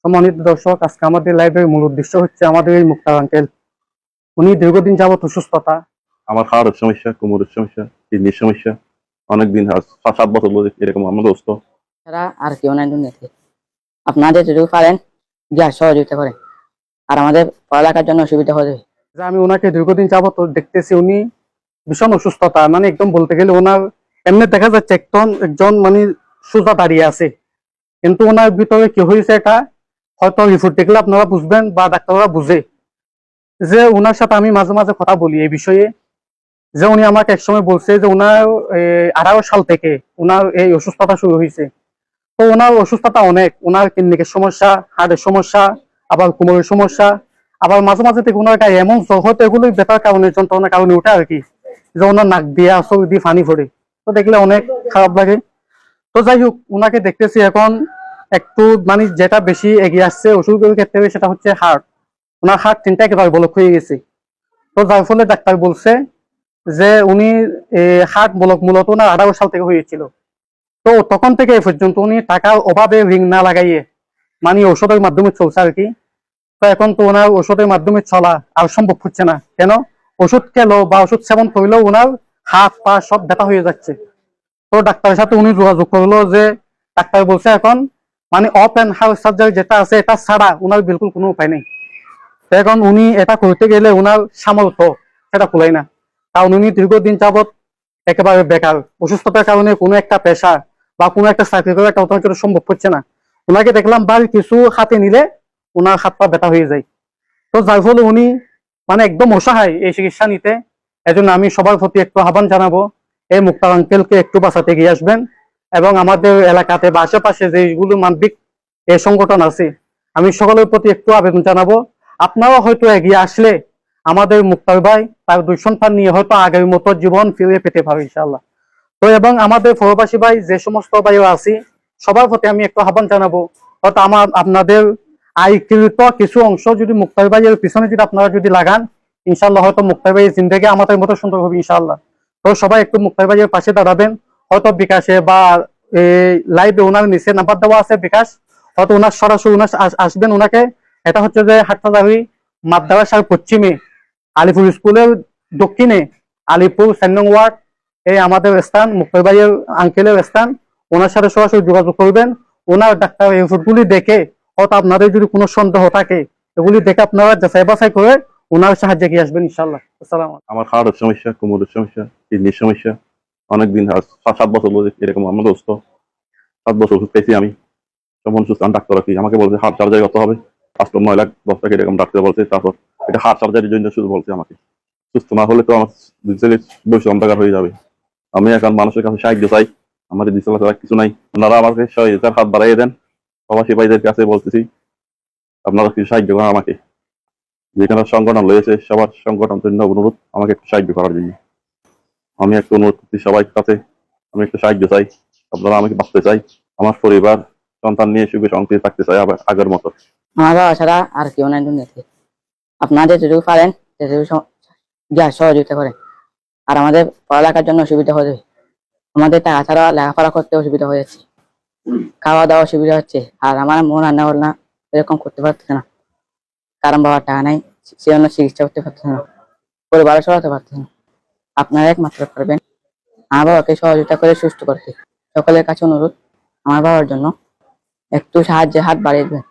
সম্মানিত দর্শক, আজকে আমাদের লাইভের মূল উদ্দেশ্য হচ্ছে আমাদের এই মুক্তার আঙ্কেল। উনি দীর্ঘদিন যাবত অসুস্থতা। আমার হাড়ের সমস্যা, কোমরের সমস্যা, কিডনির সমস্যা। অনেকদিন 7 বছর ধরে এরকম আমরা অসুস্থ। ছাড়া আর কেউ নাই দুনিয়াতে। আপনাদের যদি পারেন গিয়ে সহযোগিতা করেন, আর আমাদের পড়ালেখার জন্য অসুবিধা হয়ে যাবে। যে আমি ওনাকে দীর্ঘদিন যাবত দেখতেছি, উনি ভীষণ অসুস্থতা, মানে একদম বলতে গেলে ওনার এমনি দেখা যাচ্ছে একজন মানে সোজা দাঁড়িয়ে আছে, কিন্তু ওনার ভিতরে কি হয়েছে এটা হয়তো রিপোর্ট দেখলে আপনারা বুঝবেন বা ডাক্তাররা বুঝে। যে ওনার সাথে আমি মাঝে মাঝে কথা বলি এই বিষয়ে, যে উনি আমাকে একসময় বলছে যে ওনার 18 সাল থেকে ওনার এই অসুস্থতা শুরু হয়েছে। তো ওনার অসুস্থতা অনেক, ওনার কিডনির সমস্যা, হার্টের সমস্যা, আবার কোমরের সমস্যা, আবার মাঝে মাঝে থেকে ওনার গায়ে এমন জ্বর হতো, এগুলোই ব্যথার কারণে, যন্ত্রণার কারণে ওঠে আর কি, যে ওনার নাক দিয়ে চোখ দিয়ে পানি পড়ে। তো দেখলে অনেক খারাপ লাগে। তো যাই হোক, ওনাকে দেখতেছি এখন একটু মানে যেটা বেশি এগিয়ে আসছে অসুখের ক্ষেত্রে, সেটা হচ্ছে হার্ট। ওনার হার্ট 3টা একেবারে ব্লক হয়ে গেছে। তো যার ফলে ডাক্তার বলছে যে উনি হার্ট ব্লক মূলত ওনার 18 সাল থেকে হয়েছিল। তো তখন থেকে এ পর্যন্ত উনি টাকার অভাবে রিং না লাগাইয়ে মানে ওষুধের মাধ্যমে চলছে আর কি। তো এখন তো ওনার ওষুধের মাধ্যমে চলা আর সম্ভব হচ্ছে না। কেন? ওষুধ খেলো বা ওষুধ সেবন করলেও ওনার হাত পা সব ব্যথা হয়ে যাচ্ছে। তো ডাক্তারের সাথে উনি যোগাযোগ করলো, যে ডাক্তার বলছে এখন মানে ওপেন হার্ট সার্জারি যেটা আছে এটা ছাড়া ওনার বিলকুল কোনো উপায় নেই। তো এখন উনি এটা করতে গেলে ওনার সামর্থ্য সেটা কুলায় না, কারণ উনি দীর্ঘদিন যাবৎ একেবারে বেকার। অসুস্থতার কারণে কোনো একটা পেশা বা কোনো একটা চাকরি করা একটা সম্ভব হচ্ছে না। ওনাকে দেখলাম বাড়ি কিছু হাতে নিলে ওনার হাত পা ব্যথা হয়ে যায়। তো যার ফলে উনি মানে একদম অসহায় এই চিকিৎসা নিতে। এজন্য আমি সবার প্রতি একটু আহ্বান জানাবো, এই মুক্তার আঙ্কেলকে একটু বাঁচাতে এগিয়ে আসবেন, এবং আমাদের এলাকাতে বা আশেপাশে যেগুলো মানবিক এই সংগঠন আছে, আমি সকলের প্রতি একটু আবেদন জানাবো, আপনারাও হয়তো এগিয়ে আসলে আমাদের মুক্তার ভাই তার 2 সন্তান নিয়ে হয়তো আগের মতো জীবন ফিরে পেতে পারে ইনশাআল্লাহ। তো এবং আমাদের প্রবাসী ভাই যে সমস্ত ভাইও আছি, সবার প্রতি আমি একটু আহ্বান জানাবো, হয়তো আপনাদের আয়কৃত কিছু অংশ যদি মুক্তার ভাইয়ের পিছনে যদি আপনারা যদি লাগান, ইনশাআল্লাহ হয়তো মুক্তার ভাইয়ের জিন্দেগি আমাদের মতো সুন্দর হবে ইনশাআল্লাহ। তো সবাই একটু মুক্তার ভাইয়ের পাশে দাঁড়াবেন। হয়তো বিকাশে বা লাইভে ওনার নিচে নাম্বার দেওয়া আছে বিকাশ, হয়তো ওনার সরাসরি ওনার আসবেন। ওনাকে এটা হচ্ছে যে হাটহাজারী মাদ্রাসার পশ্চিমে, আলিপুর স্কুলের দক্ষিণে, আলিপুর 4 নং ওয়ার্ড, এই আমাদের স্থান, মুক্তার ভাইয়ের আঙ্কেলের স্থান। ওনার সাথে সরাসরি যোগাযোগ করবেন। ওনার ডাক্তার রিপোর্টগুলি দেখে হয়তো আপনাদের যদি কোনো সন্দেহ থাকে, এগুলি দেখে আপনারা যাচাই বাছাই করে ওনার সাহায্যে এগিয়ে আসবেন ইনশাআল্লাহ। আসসালামু আলাইকুম। আমার হাড়ের সমস্যা, কোমরের সমস্যা, কিডনির সমস্যা। অনেকদিন 7 বছর ধরে এরকম আমরা অসুস্থ। 7 বছর ওষুধ খাইছি আমি। তখন সুস্থ ডাক্তার কি আমাকে বলছে হার্ট সার্জারি করতে হবে। 8 লাখ 9 লাখ 10 টাকা এরকম ডাক্তার বলছে। তারপর এটা হার্ট সার্জারির জন্য শুধু বলছে আমাকে। সুস্থ না হলে তো আমার 2 অন্ধকার হয়ে যাবে। আমি এখন মানুষের কাছে সাহায্য চাই। আমার 2 লাখ টাকা কিছু নাই। আপনারা আমাকে সহায়তার হাত বাড়াইয়ে দেন। প্রবাসী ভাইদের কাছে বলতেছি, আপনারা কিছু সাহায্য করেন আমাকে। যেখানে সংগঠন রয়েছে সবার সংগঠন জন্য অনুরোধ আমাকে একটু সাহায্য করার জন্য। আমি একটু অনুরোধ করছি সবাই কাছে, আমি একটু সাহায্য চাই। আপনারা আমাকে বাঁচতে চাই, আমার পরিবার সন্তান নিয়ে সুখে শান্তিতে থাকতে চাই আবার আগের মতো। আমার বাবা ছাড়া আর কেউ নাই দুনিয়াতে। আপনাদের যদি পারেন গিয়ে সহযোগিতা করেন, আর আমাদের পড়ালেখার জন্য অসুবিধা হয়ে যাবে। আমাদের টাকা ছাড়া লেখাপড়া করতে অসুবিধা হয়ে যাচ্ছে, খাওয়া দাওয়া অসুবিধা হচ্ছে, আর আমার মন রান্না বান্না এরকম করতে পারতেছে না, কারণ বাবার টাকা নাই, সে জন্য চিকিৎসা করতে পারতেছে না, পরিবারের চলাতে পারতেছে না। আপনারা একমাত্র পারবেন আমার বাবাকে সহযোগিতা করে সুস্থ করতে। সকলের কাছে অনুরোধ, আমার বাবার জন্য একটু সাহায্যে হাত বাড়িয়ে দেবেন।